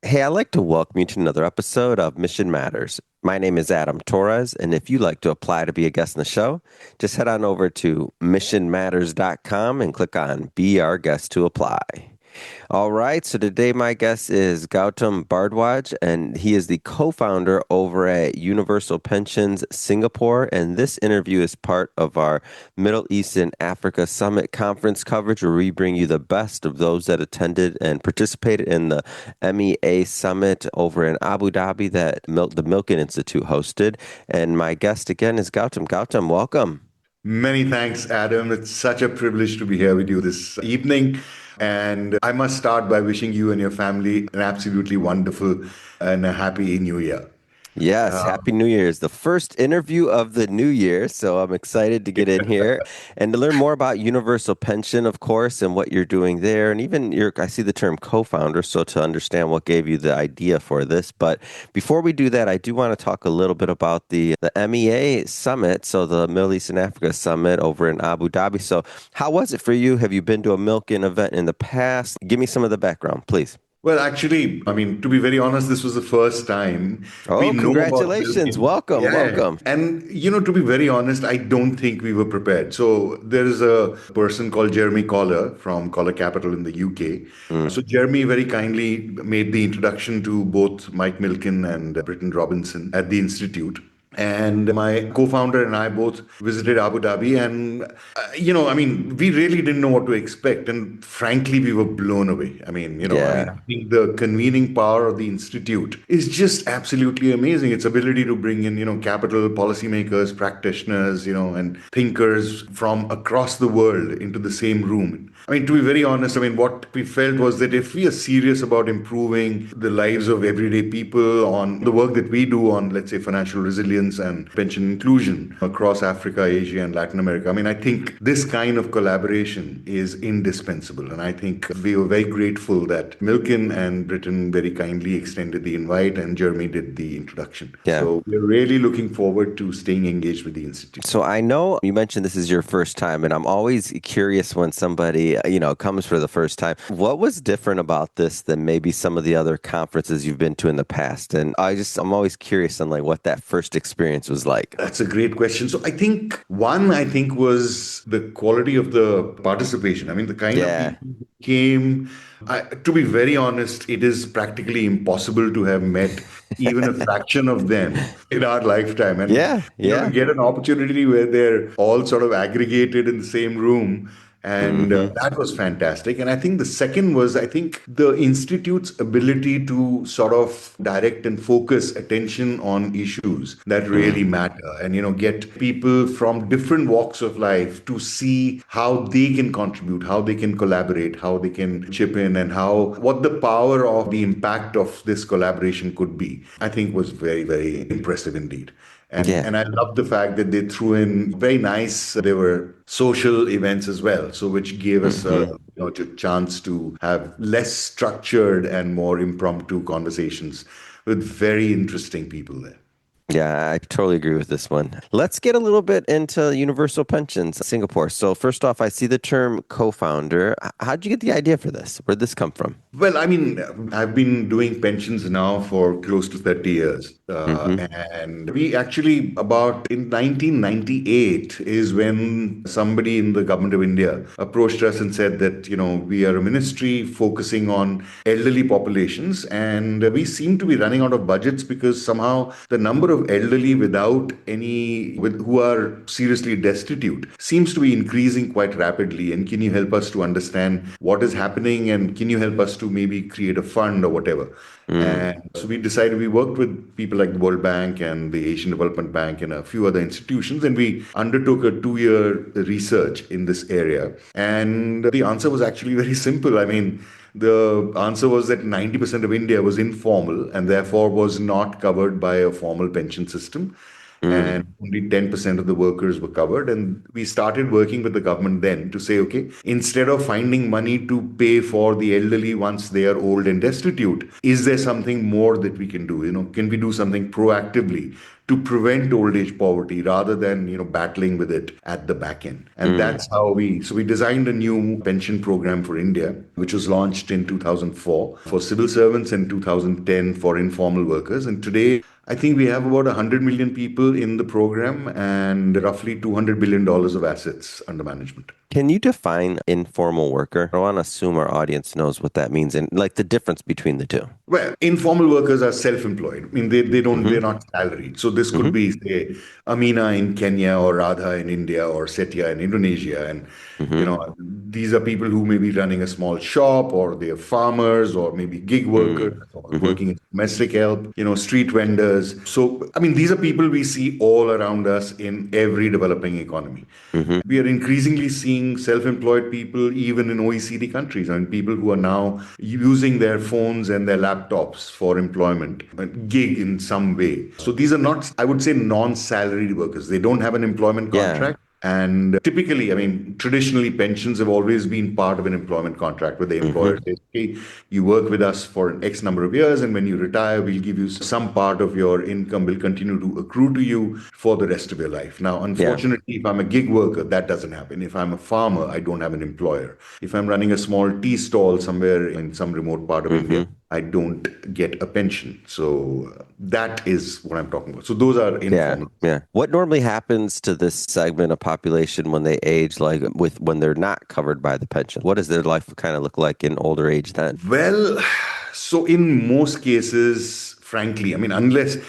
Hey, I'd like to welcome you to another episode of Mission Matters. My name is Adam Torres, and if you'd like to apply to be a guest in the show, just head on over to missionmatters.com and click on Be Our Guest to apply. All right, so today my guest is Gautam Bhardwaj, and he is the co-founder over at Universal Pensions Singapore, and this interview is part of our Middle East and Africa Summit conference coverage, where we bring you the best of those that attended and participated in the MEA Summit over in Abu Dhabi that the Milken Institute hosted. And my guest again is Gautam. Gautam, welcome. Many thanks, Adam. It's such a privilege to be here with you this evening. And I must start by wishing you and your family an absolutely wonderful and a happy new year. Yes, Uh, Happy New Year's, the first interview of the new year. So I'm excited to get in here and to learn more about Universal Pension, of course, and what you're doing there. And even I see the term co-founder, so to understand what gave you the idea for this. But before we do that, I do want to talk a little bit about the MEA Summit, so the Middle East and Africa Summit over in Abu Dhabi. So how was it for you? Have you been to a Milken event in the past? Give me some of the background, please. well, actually, I mean, to be very honest, this was the first time we Oh, know about congratulations. Milken. Welcome, Yeah. welcome. And, to be very honest, I don't think we were prepared. So there is a person called Jeremy Collar from Collar Capital in the UK. Mm. So Jeremy very kindly made the introduction to both Mike Milken and Britton Robinson at the Institute. And my co-founder and I both visited Abu Dhabi, and I mean, we really didn't know what to expect, and frankly, we were blown away. I Yeah. think the convening power of the institute is just absolutely amazing. Its ability to bring in, capital policymakers, practitioners, and thinkers from across the world into the same room. I mean, to be very honest, I mean, what we felt was that if we are serious about improving the lives of everyday people on the work that we do on, let's say, financial resilience and pension inclusion across Africa, Asia, and Latin America, I mean, I think this kind of collaboration is indispensable. And I think we were very grateful that Milken and Britain very kindly extended the invite and Jeremy did the introduction. Yeah. So we're really looking forward to staying engaged with the Institute. So I know you mentioned this is your first time, and I'm always curious when somebody, comes for the first time. What was different about this than maybe some of the other conferences you've been to in the past? And I'm always curious on like what that first experience was like. That's a great question. So I think was the quality of the participation. I mean, the kind of Yeah. people who came. To be very honest, it is practically impossible to have met even a fraction of them in our lifetime. And, Yeah. to Yeah. get an opportunity where they're all sort of aggregated in the same room. And Hmm. that was fantastic. And I think the second was, I think, the Institute's ability to sort of direct and focus attention on issues that really matter and, get people from different walks of life to see how they can contribute, how they can collaborate, how they can chip in, and what the power of the impact of this collaboration could be, I think was very, very impressive indeed. And Yeah. and I love the fact that they threw in very nice. There were social events as well, so which gave us Hmm. a chance to have less structured and more impromptu conversations with very interesting people there. Yeah, I totally agree with this one. Let's get a little bit into Universal Pensions Singapore. So first off, I see the term co-founder. How'd you get the idea for this? Where'd this come from? Well, I mean, I've been doing pensions now for close to 30 years. Hmm. And we actually, about in 1998, is when somebody in the government of India approached us and said that, we are a ministry focusing on elderly populations. And we seem to be running out of budgets because somehow the number of elderly who are seriously destitute seems to be increasing quite rapidly. And can you help us to understand what is happening? And can you help us to maybe create a fund or whatever? Mm. And so we worked with people like the World Bank and the Asian Development Bank and a few other institutions, and we undertook a 2-year research in this area. And the answer was actually very simple. I mean, the answer was that 90% of India was informal and therefore was not covered by a formal pension system. Mm. And only 10% of the workers were covered. And we started working with the government then to say, okay, instead of finding money to pay for the elderly once they are old and destitute, is there something more that we can do? Can we do something proactively to prevent old age poverty rather than, battling with it at the back end. And that's how we designed a new pension program for India, which was launched in 2004 for civil servants and 2010 for informal workers. And today, I think we have about 100 million people in the program and roughly $200 billion of assets under management. Can you define informal worker? I want to assume our audience knows what that means and like the difference between the two. Well, informal workers are self-employed. I mean, they're Mm-hmm. not salaried. So this could Mm-hmm. be, say, Amina in Kenya or Radha in India or Setia in Indonesia. And, Mm-hmm. these are people who may be running a small shop or they're farmers or maybe gig workers or Mm-hmm. working as domestic help, street vendors. So, I mean, these are people we see all around us in every developing economy. Mm-hmm. We are increasingly seeing self-employed people even in OECD countries, and people who are now using their phones and their laptops for employment, a gig in some way. So these are not, I would say, non-salaried workers. They don't have an employment Yeah. contract. And typically, I mean, traditionally, pensions have always been part of an employment contract where the employer Mm-hmm. says, okay, you work with us for an X number of years, and when you retire, we'll give you some part of your income will continue to accrue to you for the rest of your life. Now, Yeah. unfortunately, if I'm a gig worker, that doesn't happen. If I'm a farmer, I don't have an employer. If I'm running a small tea stall somewhere in some remote part of India, Mm-hmm. I don't get a pension. So that is what I'm talking about. So those are Yeah. informal. Yeah. What normally happens to this segment of population when they age, like when they're not covered by the pension? What does their life kind of look like in older age then? Well, so in most cases, frankly, I mean, unless Yeah.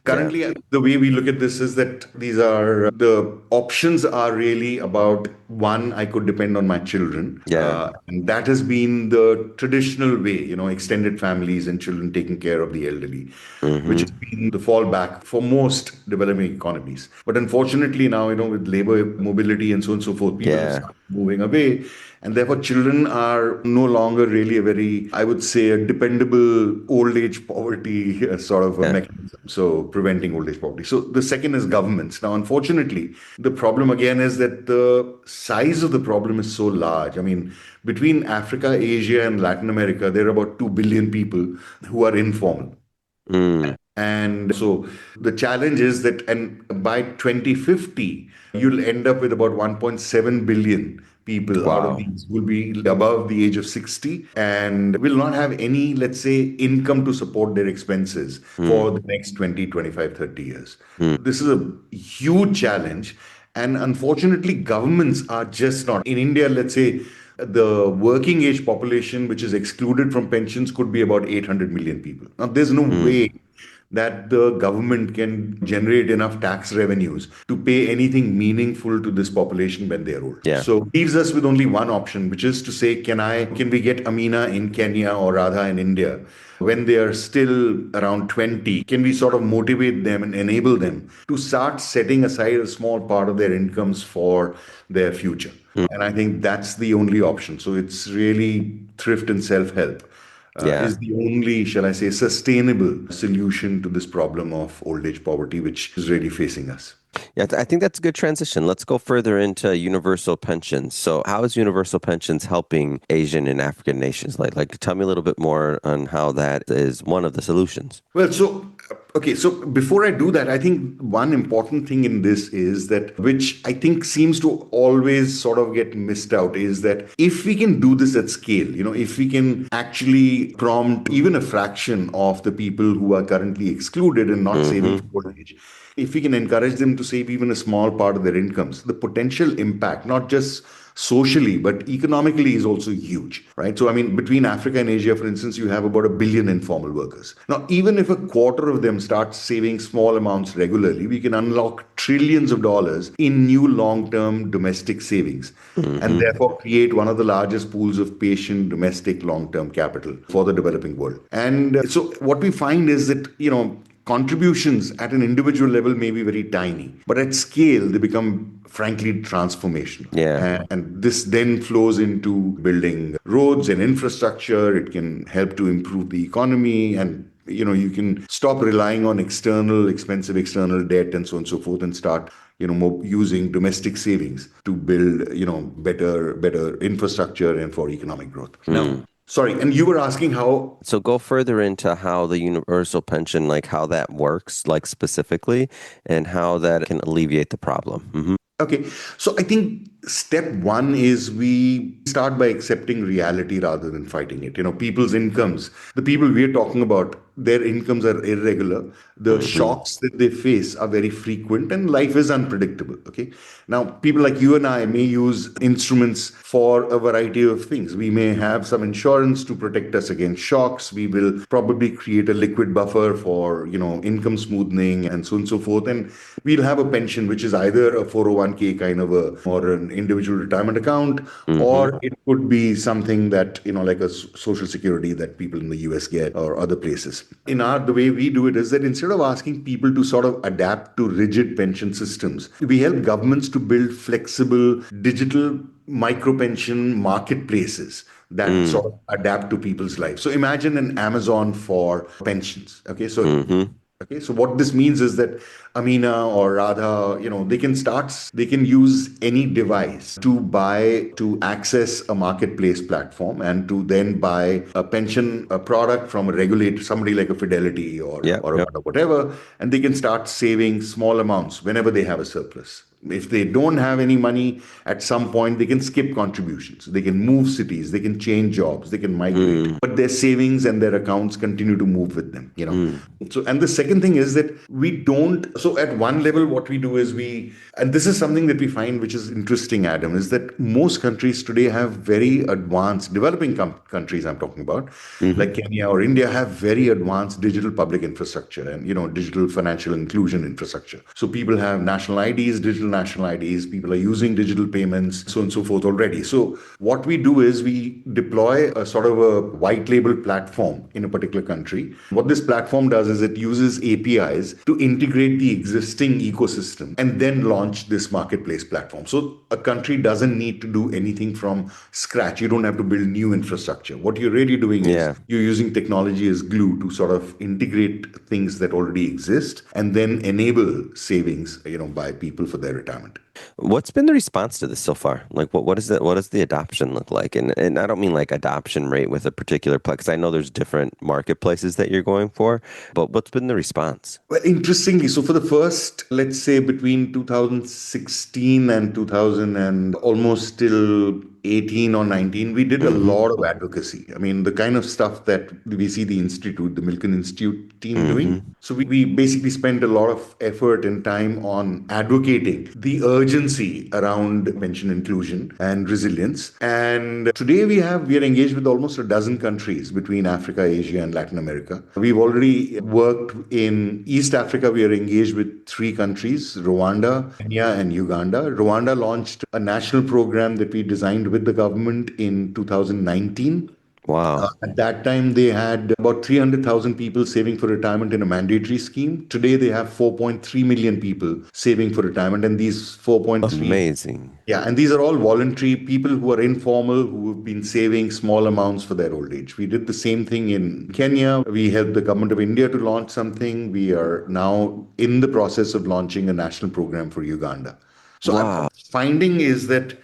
currently the way we look at this is that these are the options are really about one, I could depend on my children. Yeah. And that has been the traditional way, extended families and children taking care of the elderly, which Mm-hmm. has been the fallback for most developing economies. But unfortunately, now, with labor mobility and so on and so forth, people have Yeah. started moving away. And therefore, children are no longer really a very, I would say, a dependable old age poverty sort of a Yeah. mechanism. So, preventing old age poverty. So, the second is governments. Now, unfortunately, the problem again is that the size of the problem is so large. I mean, between Africa, Asia, and Latin America, there are about 2 billion people who are informal. Mm. And so the challenge is that, and by 2050, you'll end up with about 1.7 billion people out of Wow. these will be above the age of 60 and will not have any, let's say, income to support their expenses Mm. for the next 20, 25, 30 years. Mm. This is a huge challenge. And unfortunately, governments are just not. In India, let's say, the working age population, which is excluded from pensions, could be about 800 million people. Now, there's no Mm. way that the government can generate enough tax revenues to pay anything meaningful to this population when they're old. Yeah. So leaves us with only one option, which is to say, can we get Amina in Kenya or Radha in India when they are still around 20? Can we sort of motivate them and enable them to start setting aside a small part of their incomes for their future? Mm. And I think that's the only option. So it's really thrift and self-help Yeah. is the only, shall I say, sustainable solution to this problem of old age poverty, which is really facing us. Yeah, I think that's a good transition. Let's go further into universal pensions. So, how is universal pensions helping Asian and African nations? Like, tell me a little bit more on how that is one of the solutions. Well, so, okay, so before I do that, I think one important thing in this is that, which I think seems to always sort of get missed out, is that if we can do this at scale, if we can actually prompt even a fraction of the people who are currently excluded and not saving Mm-hmm. for old age, if we can encourage them to save even a small part of their incomes, the potential impact, not just socially, but economically is also huge, right? So, I mean, between Africa and Asia, for instance, you have about a billion informal workers. Now, even if a quarter of them start saving small amounts regularly, we can unlock trillions of dollars in new long-term domestic savings and Mm-hmm. therefore create one of the largest pools of patient domestic long-term capital for the developing world. And so what we find is that, contributions at an individual level may be very tiny, but at scale, they become frankly transformational. Yeah. And this then flows into building roads and infrastructure. It can help to improve the economy and you can stop relying on expensive external debt and so on and so forth and start more using domestic savings to build better infrastructure and for economic growth. Now, Sorry, and you were asking how. So go further into how the universal pension, like how that works, like specifically, and how that can alleviate the problem. Okay, so I think step one is we start by accepting reality rather than fighting it. People's incomes, the people we're talking about, their incomes are irregular. The Hmm. shocks that they face are very frequent and life is unpredictable. Okay, now people like you and I may use instruments for a variety of things. We may have some insurance to protect us against shocks. We will probably create a liquid buffer for, income smoothing and so on and so forth. And we'll have a pension, which is either a 401k kind of a, or an individual retirement account, Hmm. or it could be something that, like a social security that people in the US get or other places. The way we do it is that instead of asking people to sort of adapt to rigid pension systems, we help governments to build flexible digital micro pension marketplaces that Mm. sort of adapt to people's lives. So imagine an Amazon for pensions. Hmm. Okay, so what this means is that Amina or Radha, they can use any device to access a marketplace platform and to then buy a product from a regulator, somebody like a Fidelity Yep, or a yep. whatever, and they can start saving small amounts whenever they have a surplus. If they don't have any money at some point, they can skip contributions. They can move cities. They can change jobs. They can migrate. Mm. But their savings and their accounts continue to move with them. Mm. So, and the second thing is that we don't. So, at one level, what we do is and this is something that we find which is interesting, Adam, is that most countries today have very advanced, developing countries I'm talking about, Hmm. like Kenya or India, have very advanced digital public infrastructure and, digital financial inclusion infrastructure. So, people have national IDs, digital national IDs, people are using digital payments, so on and so forth already. So, what we do is we deploy a sort of a white label platform in a particular country. What this platform does is it uses APIs to integrate the existing ecosystem and then launch this marketplace platform. So, a country doesn't need to do anything from scratch. You don't have to build new infrastructure. What you're really doing is Yeah. you're using technology as glue to sort of integrate things that already exist and then enable savings, by people for their retirement. What's been the response to this so far? Like, what does the adoption look like? And I don't mean like adoption rate with a particular place, because I know there's different marketplaces that you're going for, but what's been the response? Well, interestingly, so for the first, let's say between 2016 and 2000 and almost till 18 or 19, we did a Hmm. lot of advocacy. I mean, the kind of stuff that we see the Institute, the Milken Institute team doing. Hmm. So we basically spent a lot of effort and time on advocating the urgency around pension inclusion and resilience. And today we are engaged with almost a dozen countries between Africa, Asia, and Latin America. We've already worked in East Africa. We are engaged with three countries: Rwanda, Kenya, and Uganda. Rwanda launched a national program that we designed with the government in 2019. Wow. At that time, they had about 300,000 people saving for retirement in a mandatory scheme. Today, they have 4.3 million people saving for retirement. And these 4.3, Amazing. yeah, and these are all voluntary people who are informal, who have been saving small amounts for their old age. We did the same thing in Kenya. We helped the government of India to launch something. We are now in the process of launching a national program for Uganda. So I'm Wow. finding is that,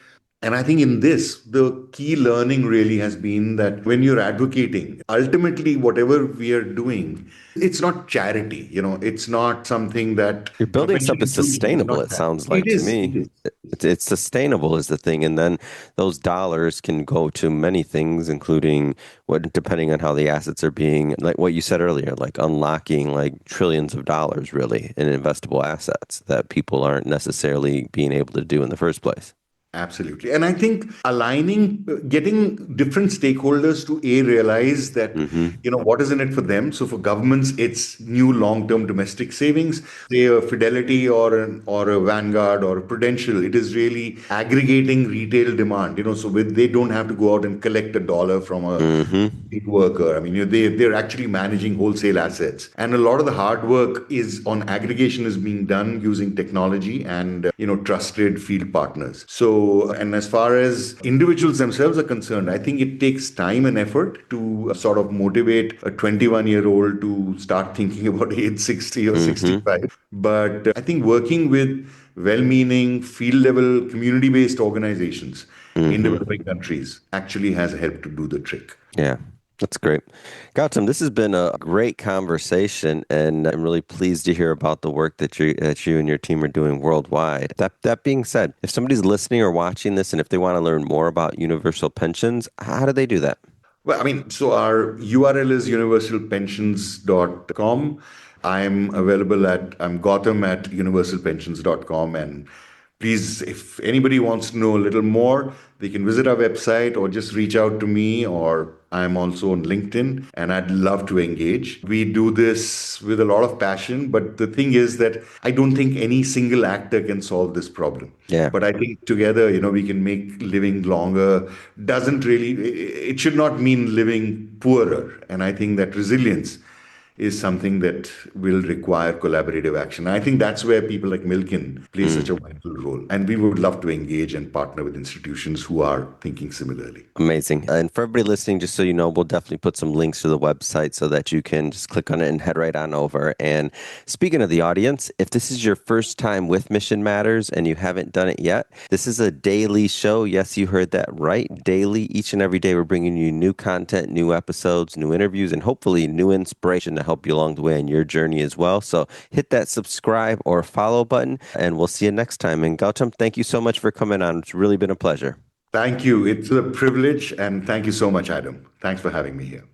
and I think in this, the key learning really has been that when you're advocating, ultimately, whatever we are doing, it's not charity. It's not something that, You're building pension something inclusion is sustainable, not it charity. sounds like to It me. is. It's sustainable is the thing. And then those dollars can go to many things, including what, depending on how the assets are being, like what you said earlier, like unlocking like trillions of dollars really in investable assets that people aren't necessarily being able to do in the first place. Absolutely. And I think getting different stakeholders to realize that, Hmm. what is in it for them. So for governments, it's new long-term domestic savings, say a Fidelity or a Vanguard or a Prudential. It is really aggregating retail demand, so they don't have to go out and collect a dollar from a Hmm. gig worker. I mean, they're actually managing wholesale assets. And a lot of the hard work is on aggregation is being done using technology and, trusted field partners. So, and as far as individuals themselves are concerned, I think it takes time and effort to sort of motivate a 21-year-old to start thinking about age 60 or Hmm. 65. But I think working with well-meaning field level community-based organizations in Hmm. developing countries actually has helped to do the trick. Yeah, that's great. Gautam, this has been a great conversation, and I'm really pleased to hear about the work that you and your team are doing worldwide. That being said, if somebody's listening or watching this, and if they want to learn more about universal pensions, how do they do that? Well, I mean, so our URL is universalpensions.com. I'm Gautam at universalpensions.com. And please, if anybody wants to know a little more, they can visit our website or just reach out to me, or I'm also on LinkedIn and I'd love to engage. We do this with a lot of passion, but the thing is that I don't think any single actor can solve this problem. Yeah. But I think together, we can make living longer. Doesn't really, it should not mean living poorer. And I think that resilience is something that will require collaborative action. I think that's where people like Milken play such Mm. a vital role. And we would love to engage and partner with institutions who are thinking similarly. Amazing. And for everybody listening, just so you know, we'll definitely put some links to the website so that you can just click on it and head right on over. And speaking of the audience, if this is your first time with Mission Matters and you haven't done it yet, this is a daily show. Yes, you heard that right. Daily, each and every day, we're bringing you new content, new episodes, new interviews, and hopefully new inspiration to help you along the way in your journey as well. So hit that subscribe or follow button, and we'll see you next time. And Gautam, thank you so much for coming on. It's really been a pleasure. Thank you. It's a privilege. And thank you so much, Adam. Thanks for having me here.